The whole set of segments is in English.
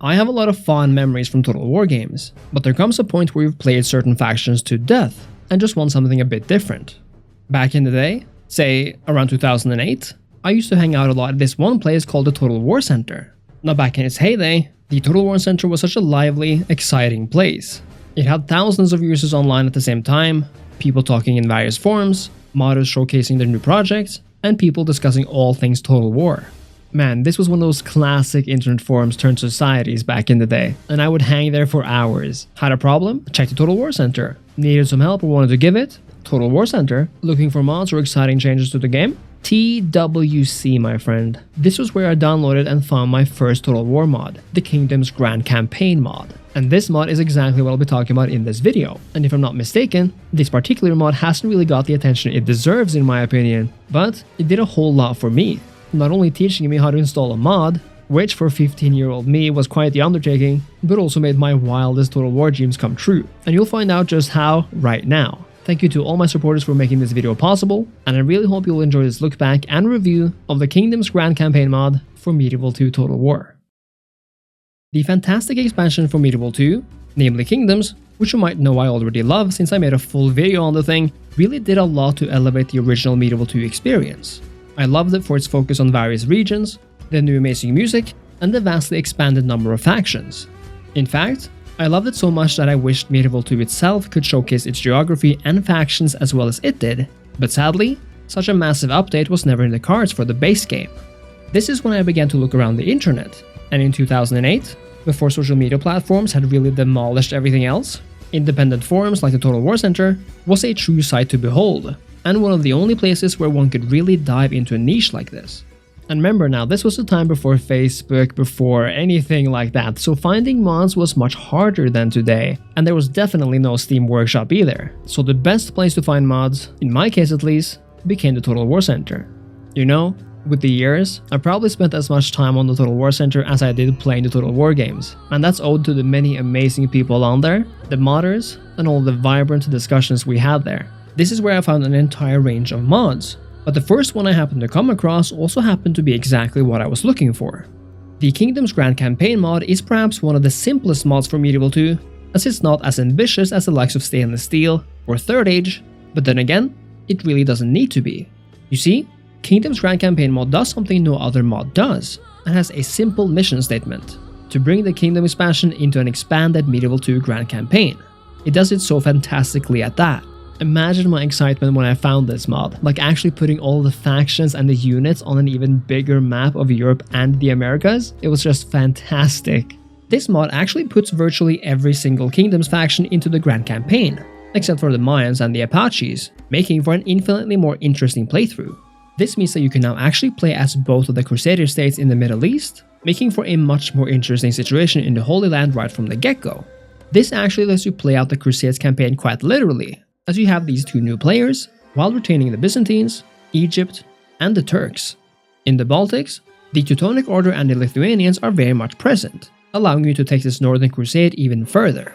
I have a lot of fond memories from Total War games, but there comes a point where you've played certain factions to death and just want something a bit different. Back in the day, say around 2008, I used to hang out a lot at this one place called the Total War Center. Now back in its heyday, the Total War Center was such a lively, exciting place. It had thousands of users online at the same time, people talking in various forums, modders showcasing their new projects, and people discussing all things Total War. Man, this was one of those classic internet forums turned societies back in the day, and I would hang there for hours. Had a problem? Check the Total War Center. Needed some help or wanted to give it? Total War Center. Looking for mods or exciting changes to the game? TWC, my friend. This was where I downloaded and found my first Total War mod, the Kingdom's Grand Campaign mod. And this mod is exactly what I'll be talking about in this video. And if I'm not mistaken, this particular mod hasn't really got the attention it deserves in my opinion, but it did a whole lot for me. Not only teaching me how to install a mod, which for 15-year-old me was quite the undertaking, but also made my wildest Total War dreams come true. And you'll find out just how right now. Thank you to all my supporters for making this video possible, and I really hope you'll enjoy this look back and review of the Kingdom's Grand Campaign mod for Medieval 2 Total War. The fantastic expansion for Medieval 2, namely Kingdoms, which you might know I already love since I made a full video on the thing, really did a lot to elevate the original Medieval 2 experience. I loved it for its focus on various regions, the new amazing music, and the vastly expanded number of factions. In fact, I loved it so much that I wished Medieval 2 itself could showcase its geography and factions as well as it did, but sadly, such a massive update was never in the cards for the base game. This is when I began to look around the internet, and in 2008, before social media platforms had really demolished everything else, independent forums like the Total War Center was a true sight to behold, and one of the only places where one could really dive into a niche like this. And remember now, this was a time before Facebook, before anything like that, so finding mods was much harder than today, and there was definitely no Steam Workshop either. So the best place to find mods, in my case at least, became the Total War Center. You know, with the years, I probably spent as much time on the Total War Center as I did playing the Total War games, and that's owed to the many amazing people on there, the modders, and all the vibrant discussions we had there. This is where I found an entire range of mods, but the first one I happened to come across also happened to be exactly what I was looking for. The Kingdom's Grand Campaign mod is perhaps one of the simplest mods for Medieval 2, as it's not as ambitious as the likes of Stainless Steel or Third Age, but then again, it really doesn't need to be. You see, Kingdom's Grand Campaign mod does something no other mod does, and has a simple mission statement: to bring the Kingdom expansion into an expanded Medieval 2 Grand Campaign. It does it so fantastically at that. Imagine my excitement when I found this mod, like actually putting all the factions and the units on an even bigger map of Europe and the Americas. It was just fantastic. This mod actually puts virtually every single Kingdom's faction into the Grand Campaign, except for the Mayans and the Apaches, making for an infinitely more interesting playthrough. This means that you can now actually play as both of the Crusader states in the Middle East, making for a much more interesting situation in the Holy Land right from the get-go. This actually lets you play out the Crusades campaign quite literally, as you have these two new players, while retaining the Byzantines, Egypt, and the Turks. In the Baltics, the Teutonic Order and the Lithuanians are very much present, allowing you to take this Northern Crusade even further.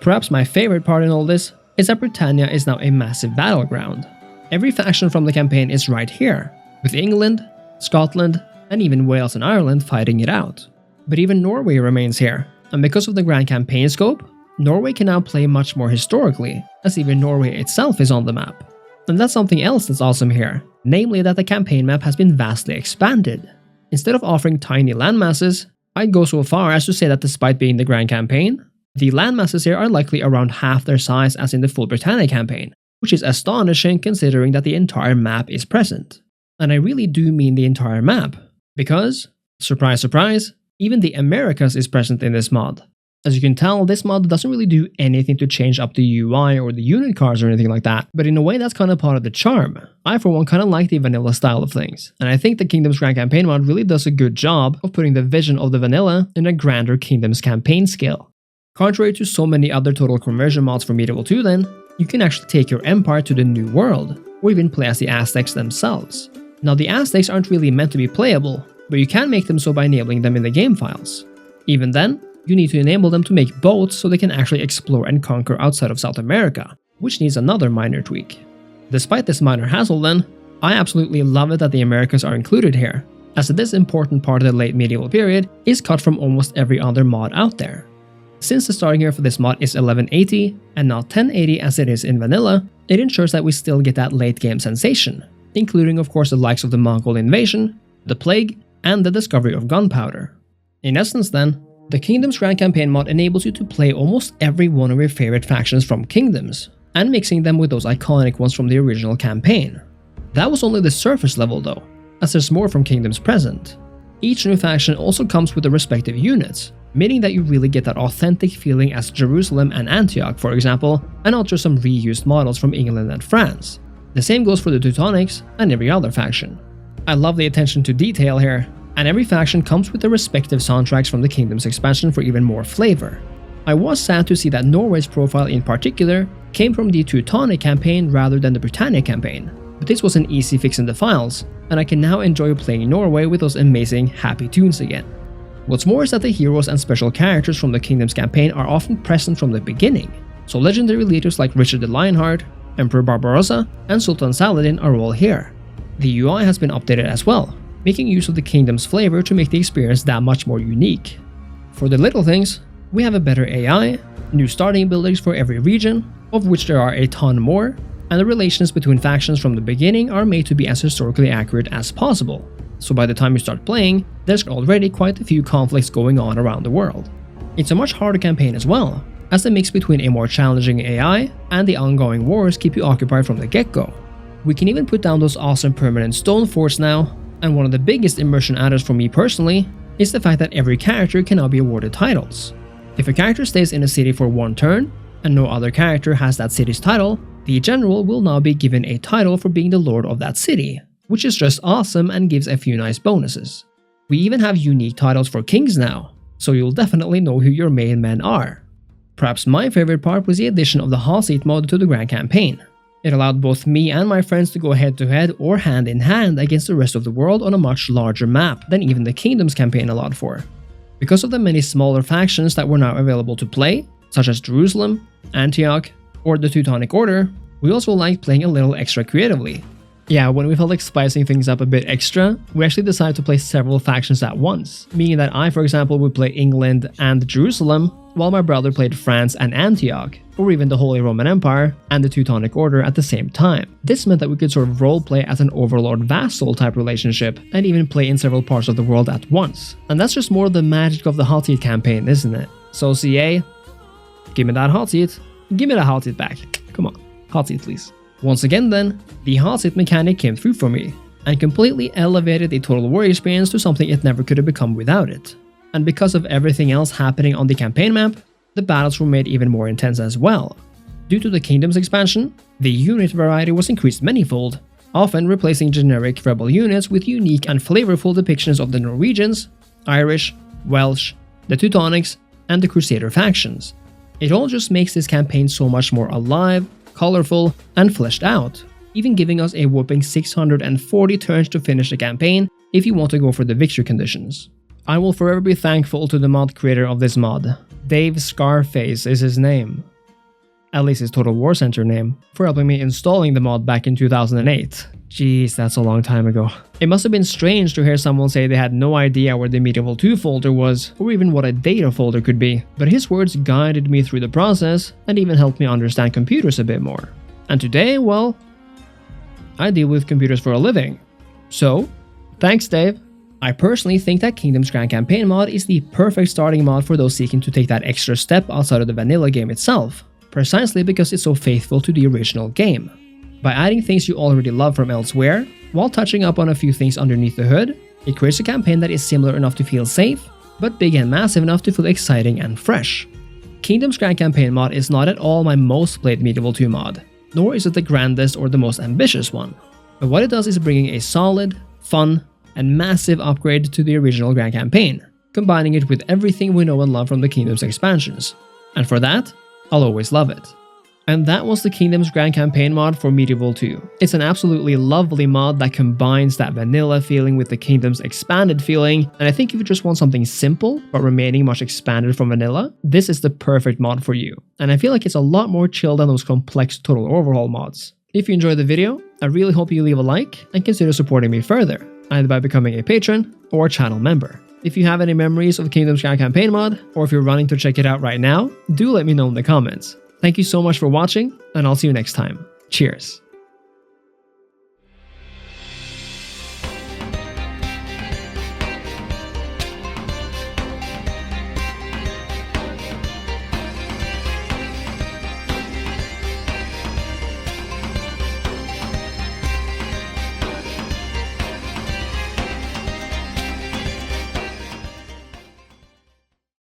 Perhaps my favorite part in all this is that Britannia is now a massive battleground. Every faction from the campaign is right here, with England, Scotland, and even Wales and Ireland fighting it out. But even Norway remains here, and because of the Grand Campaign scope, Norway can now play much more historically, as even Norway itself is on the map. And that's something else that's awesome here, namely that the campaign map has been vastly expanded. Instead of offering tiny landmasses, I'd go so far as to say that despite being the Grand Campaign, the landmasses here are likely around half their size as in the full Britannia campaign, which is astonishing considering that the entire map is present. And I really do mean the entire map, because, surprise surprise, even the Americas is present in this mod. As you can tell, this mod doesn't really do anything to change up the UI or the unit cards or anything like that, but in a way that's kind of part of the charm. I for one kind of like the vanilla style of things, and I think the Kingdom's Grand Campaign mod really does a good job of putting the vision of the vanilla in a grander Kingdom's campaign scale. Contrary to so many other total conversion mods for Medieval 2 then, you can actually take your empire to the New World, or even play as the Aztecs themselves. Now the Aztecs aren't really meant to be playable, but you can make them so by enabling them in the game files. Even then, you need to enable them to make boats so they can actually explore and conquer outside of South America, which needs another minor tweak. Despite this minor hassle then, I absolutely love it that the Americas are included here. as this important part of the late medieval period is cut from almost every other mod out there. Since the starting year for this mod is 1180 and not 1080 as it is in vanilla, it ensures that we still get that late game sensation, including of course the likes of the Mongol invasion, the plague, and the discovery of gunpowder. In essence then, the Kingdoms Grand Campaign mod enables you to play almost every one of your favorite factions from Kingdoms, and mixing them with those iconic ones from the original campaign. That was only the surface level though, as there's more from Kingdoms present. Each new faction also comes with the respective units, meaning that you really get that authentic feeling as Jerusalem and Antioch, for example, and not just some reused models from England and France. The same goes for the Teutonics and every other faction. I love the attention to detail here, and every faction comes with the respective soundtracks from the Kingdoms expansion for even more flavor. I was sad to see that Norway's profile in particular came from the Teutonic campaign rather than the Britannia campaign, but this was an easy fix in the files, and I can now enjoy playing Norway with those amazing happy tunes again. What's more is that the heroes and special characters from the Kingdoms campaign are often present from the beginning, so legendary leaders like Richard the Lionheart, Emperor Barbarossa, and Sultan Saladin are all here. The UI has been updated as well, making use of the Kingdom's flavor to make the experience that much more unique. For the little things, we have a better AI, new starting buildings for every region, of which there are a ton more, and the relations between factions from the beginning are made to be as historically accurate as possible, so by the time you start playing, there's already quite a few conflicts going on around the world. It's a much harder campaign as well, as the mix between a more challenging AI and the ongoing wars keep you occupied from the get-go. We can even put down those awesome permanent stone forts now, and one of the biggest immersion adders for me personally is the fact that every character can now be awarded titles. If a character stays in a city for one turn, and no other character has that city's title, the general will now be given a title for being the lord of that city, which is just awesome and gives a few nice bonuses. We even have unique titles for kings now, so you'll definitely know who your main men are. Perhaps my favorite part was the addition of the Hotseat mod to the Grand Campaign. It allowed both me and my friends to go head to head or hand in hand against the rest of the world on a much larger map than even the Kingdoms campaign allowed for. Because of the many smaller factions that were now available to play, such as Jerusalem, Antioch, or the Teutonic Order, we also liked playing a little extra creatively. Yeah, when we felt like spicing things up a bit extra, we actually decided to play several factions at once, meaning that I, for example, would play England and Jerusalem, while my brother played France and Antioch, or even the Holy Roman Empire and the Teutonic Order at the same time. This meant that we could sort of roleplay as an overlord-vassal type relationship, and even play in several parts of the world at once. And that's just more of the magic of the Hotseat campaign, isn't it? So CA, give me that Hotseat. Give me that Hotseat back. Come on, Hotseat please. Once again then, the Hotseat mechanic came through for me, and completely elevated the Total War experience to something it never could have become without it. And because of everything else happening on the campaign map, the battles were made even more intense as well. Due to the Kingdoms expansion, the unit variety was increased manyfold, often replacing generic rebel units with unique and flavorful depictions of the Norwegians, Irish, Welsh, the Teutonics, and the Crusader factions. It all just makes this campaign so much more alive, colorful, and fleshed out, even giving us a whopping 640 turns to finish the campaign if you want to go for the victory conditions. I will forever be thankful to the mod creator of this mod. Dave Scarface is his name. At least his Total War Center name, for helping me installing the mod back in 2008. Jeez, that's a long time ago. It must have been strange to hear someone say they had no idea where the Medieval 2 folder was, or even what a data folder could be, but his words guided me through the process and even helped me understand computers a bit more. And today, well, I deal with computers for a living. So, thanks Dave. I personally think that Kingdoms Grand Campaign mod is the perfect starting mod for those seeking to take that extra step outside of the vanilla game itself, precisely because it's so faithful to the original game. By adding things you already love from elsewhere, while touching up on a few things underneath the hood, it creates a campaign that is similar enough to feel safe, but big and massive enough to feel exciting and fresh. Kingdoms Grand Campaign mod is not at all my most played Medieval 2 mod, nor is it the grandest or the most ambitious one, but what it does is bringing a solid, fun, and massive upgrade to the original Grand Campaign, combining it with everything we know and love from the Kingdoms expansions. And for that, I'll always love it. And that was the Kingdoms Grand Campaign mod for Medieval 2. It's an absolutely lovely mod that combines that vanilla feeling with the Kingdoms expanded feeling, and I think if you just want something simple, but remaining much expanded from vanilla, this is the perfect mod for you. And I feel like it's a lot more chill than those complex Total Overhaul mods. If you enjoyed the video, I really hope you leave a like and consider supporting me further. either by becoming a patron or a channel member. If you have any memories of Kingdom Sky Campaign mod, or if you're running to check it out right now, do let me know in the comments. Thank you so much for watching, and I'll see you next time. Cheers!